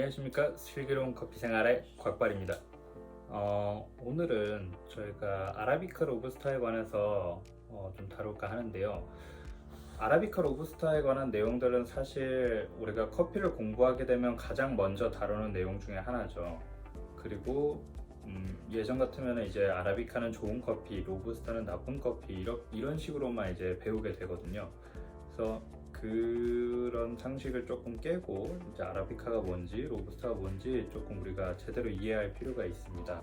안녕하십니까. 슬기로운 커피 생활의 곽발입니다. 오늘은 저희가 아라비카 로부스타에 관해서 좀 다룰까 하는데요. 아라비카 로부스타에 관한 내용들은 사실 우리가 커피를 공부하게 되면 가장 먼저 다루는 내용 중에 하나죠. 그리고 예전 같으면 이제 아라비카는 좋은 커피, 로부스타는 나쁜 커피 이런 식으로만 이제 배우게 되거든요. 그래서 그런 상식을 조금 깨고 이제 아라비카가 뭔지 로부스타가 뭔지 조금 우리가 제대로 이해할 필요가 있습니다.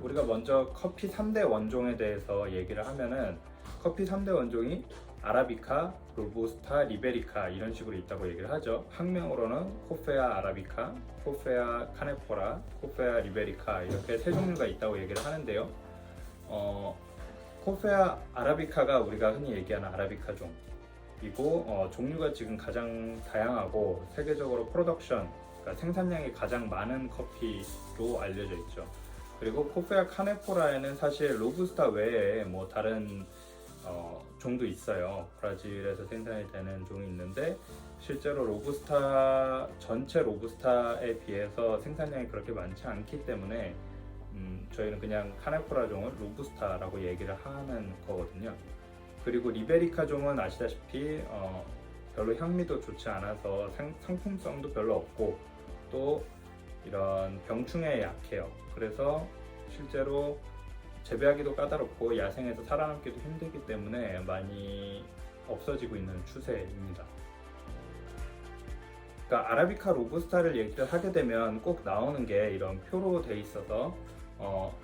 우리가 먼저 커피 3대 원종에 대해서 얘기를 하면은 커피 3대 원종이 아라비카, 로부스타, 리베리카 이런 식으로 있다고 얘기를 하죠. 학명으로는 코페아 아라비카, 코페아 카네포라, 코페아 리베리카 이렇게 세 종류가 있다고 얘기를 하는데요. 코페아 아라비카가 우리가 흔히 얘기하는 아라비카 종이고 종류가 지금 가장 다양하고 세계적으로 프로덕션, 그러니까 생산량이 가장 많은 커피로 알려져 있죠. 그리고 코페아 카네포라에는 사실 로부스타 외에 뭐 다른 종도 있어요. 브라질에서 생산이 되는 종이 있는데 실제로 로부스타 전체 로부스타에 비해서 생산량이 그렇게 많지 않기 때문에 저희는 그냥 카네포라 종을 로부스타라고 얘기를 하는 거거든요. 그리고 리베리카 종은 아시다시피 별로 향미도 좋지 않아서 상품성도 별로 없고 또 이런 병충해에 약해요. 그래서 실제로 재배하기도 까다롭고 야생에서 살아남기도 힘들기 때문에 많이 없어지고 있는 추세입니다. 그러니까 아라비카 로부스타를 얘기를 하게 되면 꼭 나오는 게 이런 표로 돼 있어서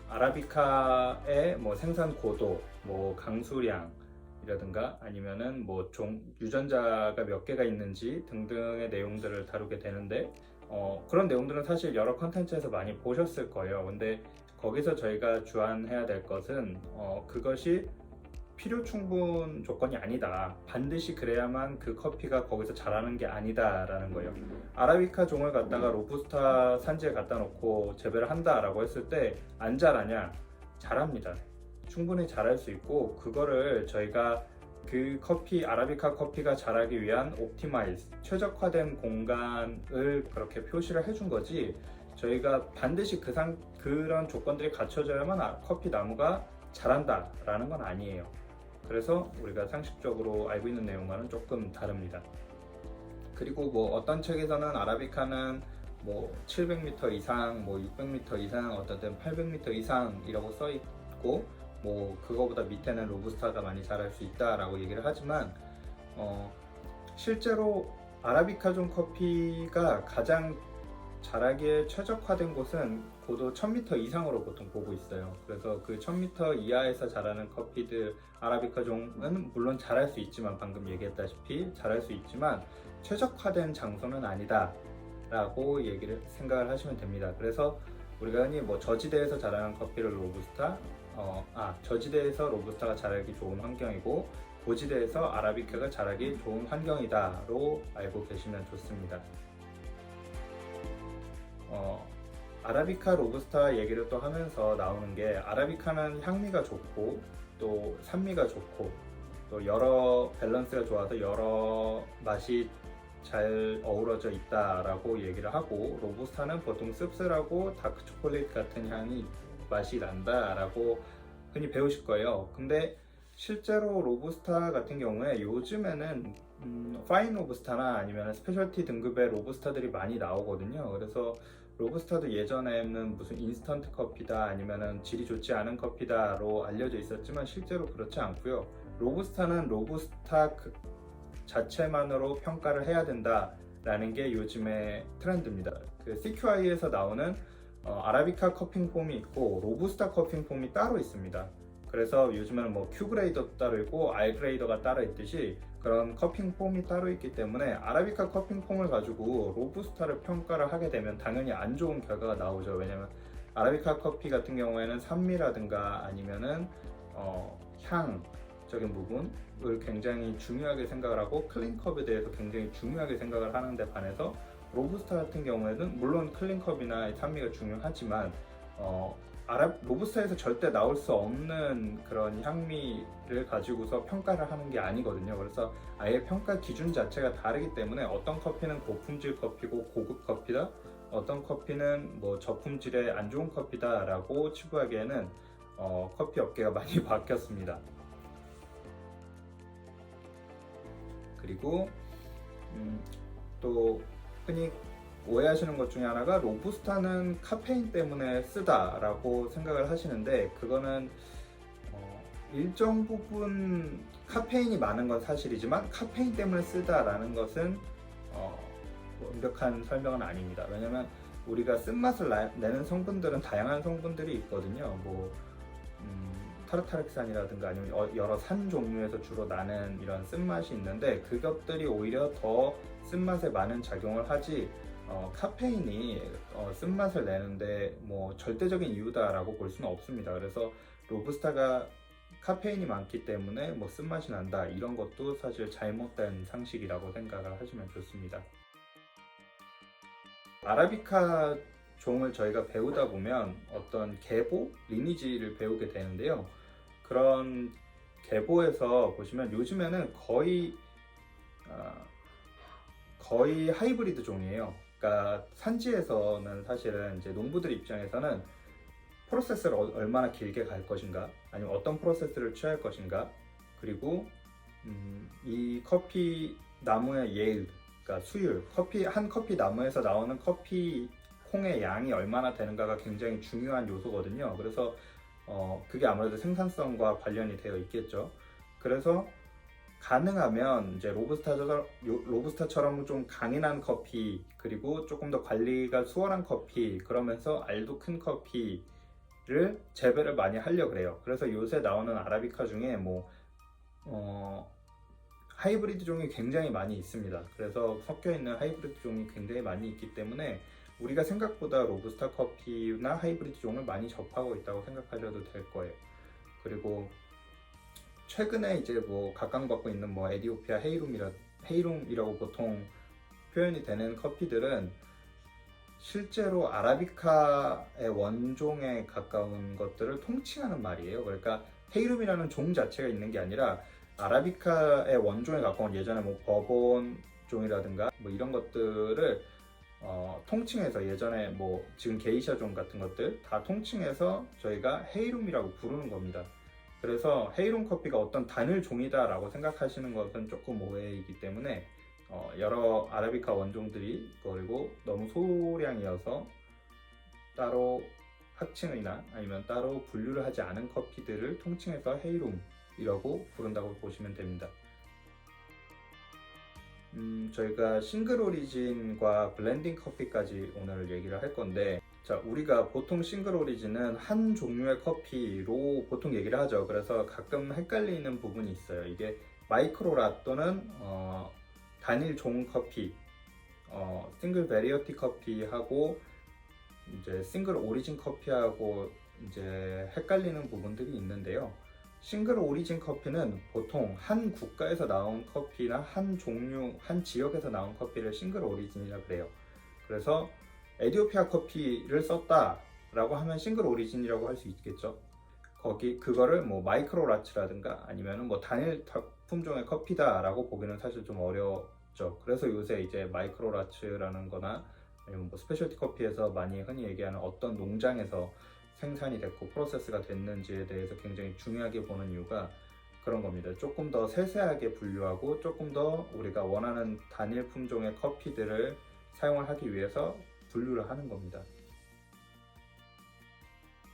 아라비카의 뭐 생산 고도, 뭐 강수량이라든가 아니면은 뭐 유전자가 몇 개가 있는지 등등의 내용들을 다루게 되는데 그런 내용들은 사실 여러 컨텐츠에서 많이 보셨을 거예요. 근데 거기서 저희가 주안해야 될 것은 그것이 필요 충분 조건이 아니다. 반드시 그래야만 그 커피가 거기서 자라는 게 아니다라는 거예요. 아라비카 종을 갖다가 로부스타 산지에 갖다 놓고 재배를 한다라고 했을 때 안 자라냐? 자랍니다. 충분히 자랄 수 있고 그거를 저희가 그 커피, 아라비카 커피가 자라기 위한 옵티마이즈, 최적화된 공간을 그렇게 표시를 해준 거지 저희가 반드시 그런 조건들이 갖춰져야만 커피 나무가 자란다라는 건 아니에요. 그래서 우리가 상식적으로 알고 있는 내용과는 조금 다릅니다. 그리고 뭐 어떤 책에서는 아라비카는 뭐 700m 이상, 뭐 600m 이상, 어떤 때는 800m 이상이라고 써 있고 뭐 그거보다 밑에는 로부스타가 많이 자랄 수 있다라고 얘기를 하지만 실제로 아라비카 종 커피가 가장 자라기에 최적화된 곳은 고도 1000m 이상으로 보통 보고 있어요. 그래서 그 1000m 이하에서 자라는 커피들 아라비카 종은 물론 자랄 수 있지만 방금 얘기했다시피 자랄 수 있지만 최적화된 장소는 아니다 라고 생각을 하시면 됩니다. 그래서 우리가 흔히 뭐 저지대에서 자라는 커피를 로부스타, 저지대에서 로부스타가 자라기 좋은 환경이고 고지대에서 아라비카가 자라기 좋은 환경이다로 알고 계시면 좋습니다. 아라비카 로부스타 얘기를 또 하면서 나오는 게 아라비카는 향미가 좋고 또 산미가 좋고 또 여러 밸런스가 좋아서 여러 맛이 잘 어우러져 있다라고 얘기를 하고 로부스타는 보통 씁쓸하고 다크 초콜릿 같은 맛이 난다라고 흔히 배우실 거예요. 근데 실제로 로부스타 같은 경우에 요즘에는 파인 로부스타나 아니면 스페셜티 등급의 로부스타들이 많이 나오거든요. 그래서 로부스타도 예전에는 무슨 인스턴트 커피다 아니면은 질이 좋지 않은 커피다로 알려져 있었지만 실제로 그렇지 않고요. 로부스타는 로부스타 자체만으로 평가를 해야 된다라는 게 요즘의 트렌드입니다. 그 CQI에서 나오는 아라비카 커핑 폼이 있고 로부스타 커핑 폼이 따로 있습니다. 그래서 요즘에는 뭐 Q 그레이더 따로 있고 R 그레이더가 따로 있듯이 그런 커핑 폼이 따로 있기 때문에 아라비카 커핑 폼을 가지고 로부스타를 평가를 하게 되면 당연히 안 좋은 결과가 나오죠. 왜냐면 아라비카 커피 같은 경우에는 산미라든가 아니면은 향적인 부분을 굉장히 중요하게 생각을 하고 클린컵에 대해서 굉장히 중요하게 생각을 하는데 반해서 로부스타 같은 경우에는 물론 클린컵이나 산미가 중요하지만 로부스타에서 절대 나올 수 없는 그런 향미를 가지고서 평가를 하는 게 아니거든요. 그래서 아예 평가 기준 자체가 다르기 때문에 어떤 커피는 고품질 커피고 고급 커피다, 어떤 커피는 뭐 저품질의 안 좋은 커피다라고 치부하기에는 커피 업계가 많이 바뀌었습니다. 그리고 또 흔히 오해하시는 것 중에 하나가 로부스타는 카페인 때문에 쓰다라고 생각을 하시는데, 그거는 일정 부분 카페인이 많은 건 사실이지만 카페인 때문에 쓰다라는 것은 완벽한 설명은 아닙니다. 왜냐면 우리가 쓴맛을 내는 성분들은 다양한 성분들이 있거든요. 뭐 타르타르산이라든가 아니면 여러 산 종류에서 주로 나는 이런 쓴맛이 있는데, 그것들이 오히려 더 쓴맛에 많은 작용을 하지 카페인이 쓴맛을 내는데 뭐 절대적인 이유다라고 볼 수는 없습니다. 그래서 로부스타가 카페인이 많기 때문에 뭐 쓴맛이 난다, 이런 것도 사실 잘못된 상식이라고 생각을 하시면 좋습니다. 아라비카 종을 저희가 배우다 보면 어떤 계보, 리니지를 배우게 되는데요. 그런 계보에서 보시면 요즘에는 거의 하이브리드 종이에요. 그러니까 산지에서는 사실은 이제 농부들 입장에서는 프로세스를 얼마나 길게 갈 것인가, 아니면 어떤 프로세스를 취할 것인가, 그리고 이 커피 나무의 예일, 그러니까 수율, 한 커피 나무에서 나오는 커피 콩의 양이 얼마나 되는가가 굉장히 중요한 요소거든요. 그래서 그게 아무래도 생산성과 관련이 되어 있겠죠. 그래서 가능하면 이제 로부스타처럼 좀 강인한 커피, 그리고 조금 더 관리가 수월한 커피, 그러면서 알도 큰 커피를 재배를 많이 하려고 그래요. 그래서 요새 나오는 아라비카 중에 뭐 하이브리드 종이 굉장히 많이 있습니다. 그래서 섞여 있는 하이브리드 종이 굉장히 많이 있기 때문에 우리가 생각보다 로부스타 커피나 하이브리드 종을 많이 접하고 있다고 생각하셔도 될 거예요. 그리고 최근에 이제 뭐 각광받고 있는 뭐 에디오피아 헤이룸이라고 보통 표현이 되는 커피들은 실제로 아라비카의 원종에 가까운 것들을 통칭하는 말이에요. 그러니까 헤이룸이라는 종 자체가 있는 게 아니라 아라비카의 원종에 가까운, 예전에 뭐 버본 종이라든가 뭐 이런 것들을 통칭해서, 예전에 뭐 지금 게이샤 종 같은 것들 다 통칭해서 저희가 헤이룸이라고 부르는 겁니다. 그래서 헤이룸 커피가 어떤 단일 종이다 라고 생각하시는 것은 조금 오해이기 때문에 여러 아라비카 원종들이, 그리고 너무 소량이어서 따로 합칭이나 아니면 따로 분류를 하지 않은 커피들을 통칭해서 헤이룸이라고 부른다고 보시면 됩니다. 저희가 싱글 오리진과 블렌딩 커피까지 오늘 얘기를 할 건데, 자, 우리가 보통 싱글 오리진은 한 종류의 커피로 보통 얘기를 하죠. 그래서 가끔 헷갈리는 부분이 있어요. 이게 마이크로라 또는 단일 종 커피, 싱글 베리어티 커피하고 이제 싱글 오리진 커피하고 이제 헷갈리는 부분들이 있는데요. 싱글 오리진 커피는 보통 한 국가에서 나온 커피나 한 종류, 한 지역에서 나온 커피를 싱글 오리진이라 그래요. 그래서 에디오피아 커피를 썼다라고 하면 싱글 오리진이라고 할 수 있겠죠. 그거를 뭐 마이크로 라츠라든가 아니면은 뭐 단일 품종의 커피다라고 보기는 사실 좀 어렵죠. 그래서 요새 이제 마이크로 라츠라는 거나 아니면 뭐 스페셜티 커피에서 많이 흔히 얘기하는 어떤 농장에서 생산이 됐고 프로세스가 됐는지에 대해서 굉장히 중요하게 보는 이유가 그런 겁니다. 조금 더 세세하게 분류하고 조금 더 우리가 원하는 단일 품종의 커피들을 사용을 하기 위해서 분류를 하는 겁니다.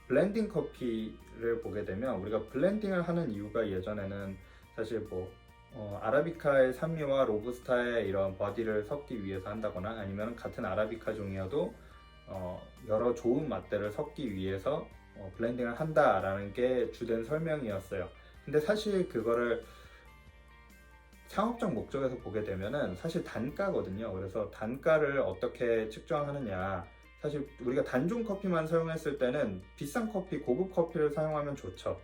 블렌딩 커피를 보게 되면, 우리가 블렌딩을 하는 이유가 예전에는 사실 뭐 아라비카의 산미와 로부스타의 이런 버디를 섞기 위해서 한다거나, 아니면 같은 아라비카 종이어도 여러 좋은 맛들을 섞기 위해서 블렌딩을 한다라는 게 주된 설명이었어요. 근데 사실 그거를 상업적 목적에서 보게 되면은 사실 단가거든요. 그래서 단가를 어떻게 측정하느냐, 사실 우리가 단종 커피만 사용했을 때는 비싼 커피, 고급 커피를 사용하면 좋죠.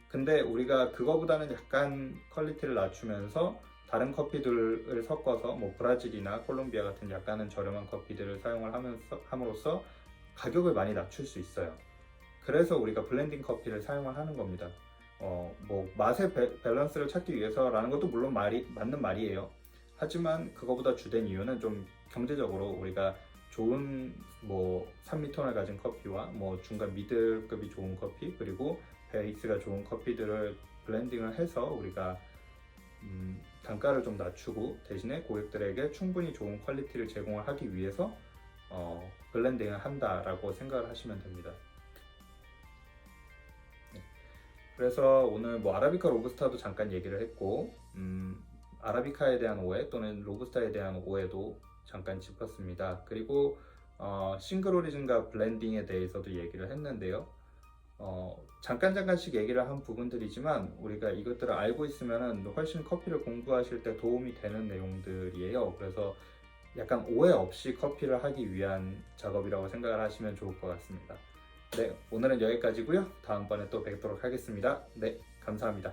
근데 우리가 그거보다는 약간 퀄리티를 낮추면서 다른 커피들을 섞어서 뭐 브라질이나 콜롬비아 같은 약간은 저렴한 커피들을 사용을 함으로써 가격을 많이 낮출 수 있어요. 그래서 우리가 블렌딩 커피를 사용을 하는 겁니다. 뭐 맛의 밸런스를 찾기 위해서라는 것도 물론 맞는 말이에요. 하지만 그거보다 주된 이유는 좀 경제적으로 우리가 좋은 뭐 산미톤을 가진 커피와 뭐 중간 미들급이 좋은 커피 그리고 베이스가 좋은 커피들을 블렌딩을 해서 우리가 단가를 좀 낮추고 대신에 고객들에게 충분히 좋은 퀄리티를 제공을 하기 위해서 블렌딩을 한다라고 생각을 하시면 됩니다. 네. 그래서 오늘 뭐 아라비카 로부스타도 잠깐 얘기를 했고 아라비카에 대한 오해 또는 로부스타에 대한 오해도 잠깐 짚었습니다. 그리고 싱글 오리진과 블렌딩에 대해서도 얘기를 했는데요. 잠깐씩 얘기를 한 부분들이지만 우리가 이것들을 알고 있으면 훨씬 커피를 공부하실 때 도움이 되는 내용들이에요. 그래서 약간 오해 없이 커피를 하기 위한 작업이라고 생각을 하시면 좋을 것 같습니다. 네, 오늘은 여기까지고요. 다음번에 또 뵙도록 하겠습니다. 네, 감사합니다.